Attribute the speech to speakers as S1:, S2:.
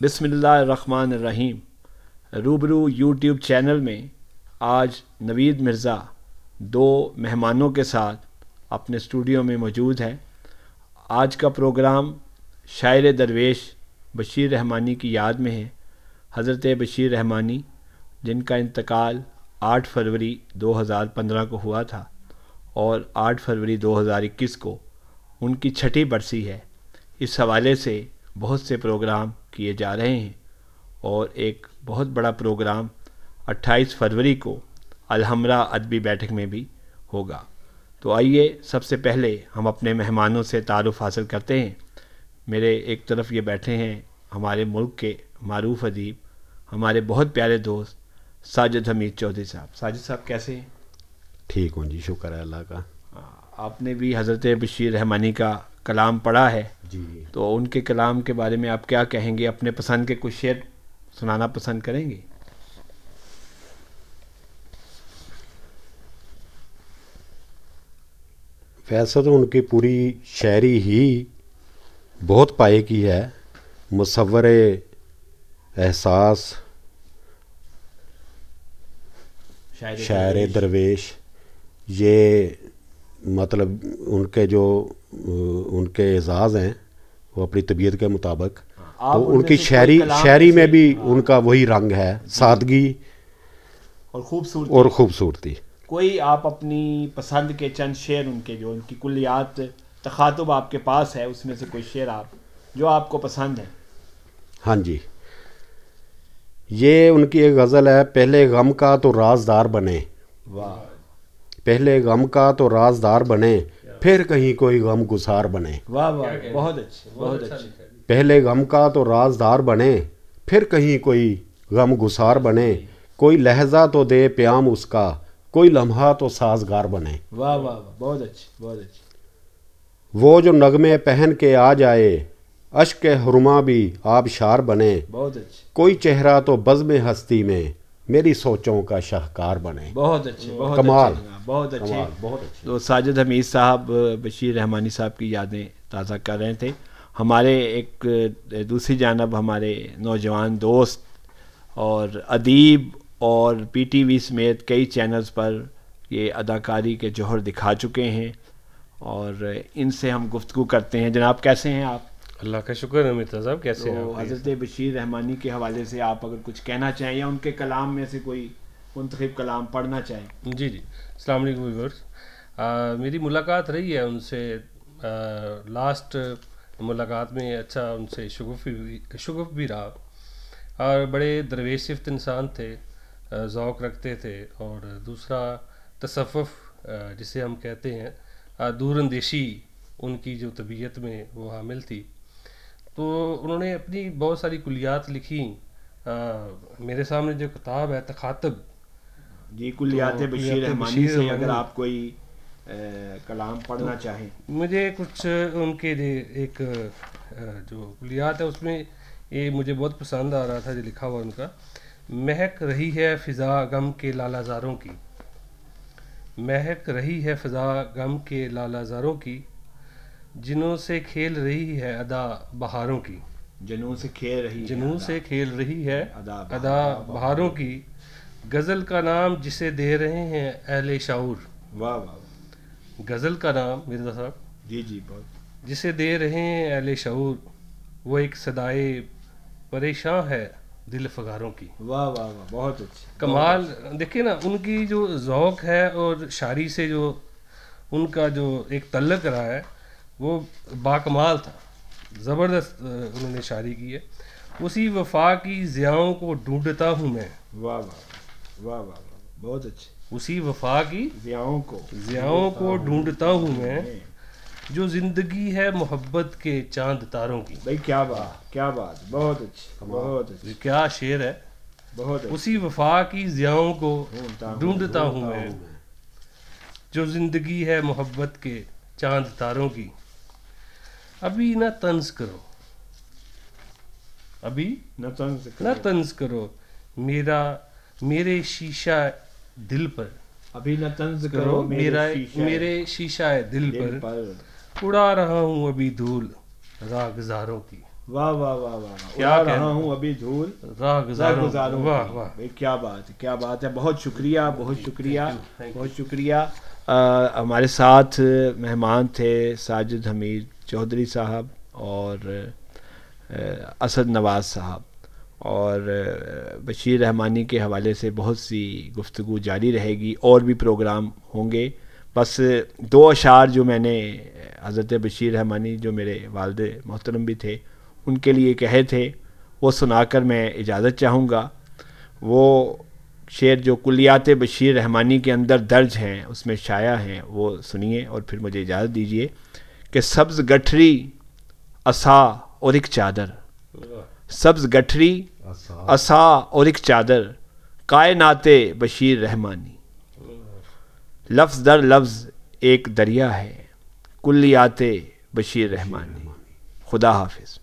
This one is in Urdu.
S1: بسم اللہ الرحمن الرحیم۔ روبرو یوٹیوب چینل میں آج نوید مرزا دو مہمانوں کے ساتھ اپنے اسٹوڈیو میں موجود ہے۔ آج کا پروگرام شاعر درویش بشیر رحمانی کی یاد میں ہے۔ حضرت بشیر رحمانی جن کا انتقال 8 فروری 2015 کو ہوا تھا اور 8 فروری 2021 کو ان کی چھٹی برسی ہے۔ اس حوالے سے بہت سے پروگرام کیے جا رہے ہیں اور ایک بہت بڑا پروگرام 28 فروری کو الحمرا ادبی بیٹھک میں بھی ہوگا۔ تو آئیے سب سے پہلے ہم اپنے مہمانوں سے تعارف حاصل کرتے ہیں۔ میرے ایک طرف یہ بیٹھے ہیں ہمارے ملک کے معروف ادیب، ہمارے بہت پیارے دوست ساجد حمید چودھری صاحب۔ ساجد صاحب کیسے ہیں؟
S2: ٹھیک ہوں جی، شکر ہے اللہ کا۔
S1: آپ نے بھی حضرت بشیر رحمانی کا کلام پڑھا ہے
S2: جی،
S1: تو ان کے کلام کے بارے میں آپ کیا کہیں گے؟ اپنے پسند کے کچھ شعر سنانا پسند کریں گے؟
S2: ویسے تو ان کی پوری شاعری ہی بہت پائے کی ہے۔ مصور احساس، شاعر درویش، یہ مطلب ان کے اعزاز ہیں وہ اپنی طبیعت کے مطابق۔ تو ان کی شاعری میں بھی ان کا وہی رنگ ہے، سادگی اور خوبصورتی۔
S1: کوئی آپ اپنی پسند کے چند شعر ان کے، جو ان کی کلیات تخاطب آپ کے پاس ہے، اس میں سے کوئی شعر آپ جو آپ کو پسند ہے؟
S2: ہاں جی، یہ ان کی ایک غزل ہے، پہلے غم کا تو رازدار بنے،
S1: واہ،
S2: پہلے غم کا تو رازدار بنے، پھر کہیں کوئی غم گسار بنے۔
S1: واہ واہ، بہت اچھے، بہت اچھے۔
S2: پہلے غم کا تو رازدار بنے، پھر کہیں کوئی غم گسار بنے، کوئی لہجہ تو دے پیام اس کا، کوئی لمحہ تو سازگار بنے۔
S1: واہ واہ واہ، بہت اچھے، بہت اچھے۔
S2: وہ جو نغمے پہن کے آ جائے، اشک حرما بھی آبشار بنے،
S1: بہت اچھے،
S2: کوئی چہرہ تو بزم ہستی میں میری سوچوں کا شاہکار بنے۔
S1: بہت اچھے، بہت
S2: کمال،
S1: اچھے، بہت اچھے۔
S2: کمال، بہت اچھے۔
S1: تو ساجد حمید صاحب بشیر رحمانی صاحب کی یادیں تازہ کر رہے تھے۔ ہمارے ایک دوسری جانب ہمارے نوجوان دوست اور ادیب اور پی ٹی وی سمیت کئی چینلز پر یہ اداکاری کے جوہر دکھا چکے ہیں اور ان سے ہم گفتگو کرتے ہیں۔ جناب کیسے ہیں آپ؟
S3: اللہ کا شکر ہے مرزا صاحب، کیسے ہیں
S1: تو
S3: آپ؟
S1: حضرت بشیر رحمانی کے حوالے سے آپ اگر کچھ کہنا چاہیں یا ان کے کلام میں سے کوئی منتخب کلام پڑھنا چاہیں۔
S3: جی جی، السلام علیکم ویورز۔ میری ملاقات رہی ہے ان سے، لاسٹ ملاقات میں اچھا ان سے شگف بھی رہا، اور بڑے درویش صفت انسان تھے، ذوق رکھتے تھے، اور دوسرا تصوف جسے ہم کہتے ہیں، دور اندیشی ان کی جو طبیعت میں وہ حامل تھی۔ تو انہوں نے اپنی بہت ساری کلیات لکھیں۔ میرے سامنے جو کتاب ہے تخاطب،
S1: جی، کلیات بشیر رحمانی سے اگر آپ کوئی کلام پڑھنا چاہیں۔
S3: مجھے کچھ ان کے ایک جو کلیات ہے اس میں یہ مجھے بہت پسند آ رہا تھا جو لکھا ہوا ان کا۔ مہک رہی ہے فضا غم کے لالا زاروں کی، مہک رہی ہے فضا غم کے لالا زاروں کی، جنوں سے کھیل رہی ہے ادا بہاروں کی،
S1: جنوں سے کھیل رہی ہے،
S3: جنوں سے کھیل رہی ہے
S1: ادا
S3: بہاروں کی، غزل کا نام جسے دے رہے ہیں اہل شعور۔
S1: واہ واہ،
S3: غزل کا نام مرزا صاحب
S1: جی جی، بہت
S3: جسے دے رہے ہیں اہل شعور، وہ ایک صدائے پریشاں ہے دل فغاروں کی۔
S1: واہ واہ واہ، بہت اچھے،
S3: کمال۔ دیکھیں نا ان کی جو ذوق ہے اور شاعری سے جو ان کا جو ایک تعلق رہا ہے وہ باکمال تھا، زبردست انہوں نے شاعری کی ہے۔ اسی وفا کی ضیاؤں کو ڈھونڈتا ہوں میں،
S1: واہ واہ واہ واہ، بہت اچھے۔
S3: اسی وفا کی
S1: ضیاؤں
S3: کو ڈھونڈتا ہوں میں، جو زندگی ہے محبت کے چاند تاروں کی۔
S1: بھائی کیا بات، کیا بات، بہت اچھے، بہت اچھے،
S3: کیا شعر ہے۔
S1: بہت اچھے۔
S3: اسی وفا کی ضیاؤں کو ڈھونڈتا ہوں میں، جو زندگی ہے محبت کے چاند تاروں کی۔ ابھی نہ طنز کرو، ابھی نہ طنز کرو میرے شیشہ دل پر،
S1: ابھی نہ طنز کرو
S3: میرے شیشہ دل پر، اڑا رہا ہوں ابھی دھول راگزاروں کی۔
S1: واہ واہ واہ واہ، کیا رہا ہوں ابھی دھول
S3: راہ گزاروں. واہ واہ،
S1: کیا بات ہے، کیا بات ہے. بہت شکریہ، بہت شکریہ، بہت شکریہ. ہمارے ساتھ مہمان تھے ساجد حمید چودھری صاحب اور اسد نواز صاحب، اور بشیر رحمانی کے حوالے سے بہت سی گفتگو جاری رہے گی، اور بھی پروگرام ہوں گے. بس 2 اشعار جو میں نے حضرت بشیر رحمانی جو میرے والد محترم بھی تھے ان کے لیے کہے تھے وہ سنا کر میں اجازت چاہوں گا. وہ شعر جو کلیات بشیر رحمانی کے اندر درج ہیں اس میں شائع ہیں، وہ سنیے اور پھر مجھے اجازت دیجیے کہ سبز گٹھری عصا اور ایک چادر، سبز گٹھری عصا اور ایک چادر، کائنات بشیر رحمانی، لفظ در لفظ ایک دریا ہے، کلیات بشیر رحمانی. خدا حافظ.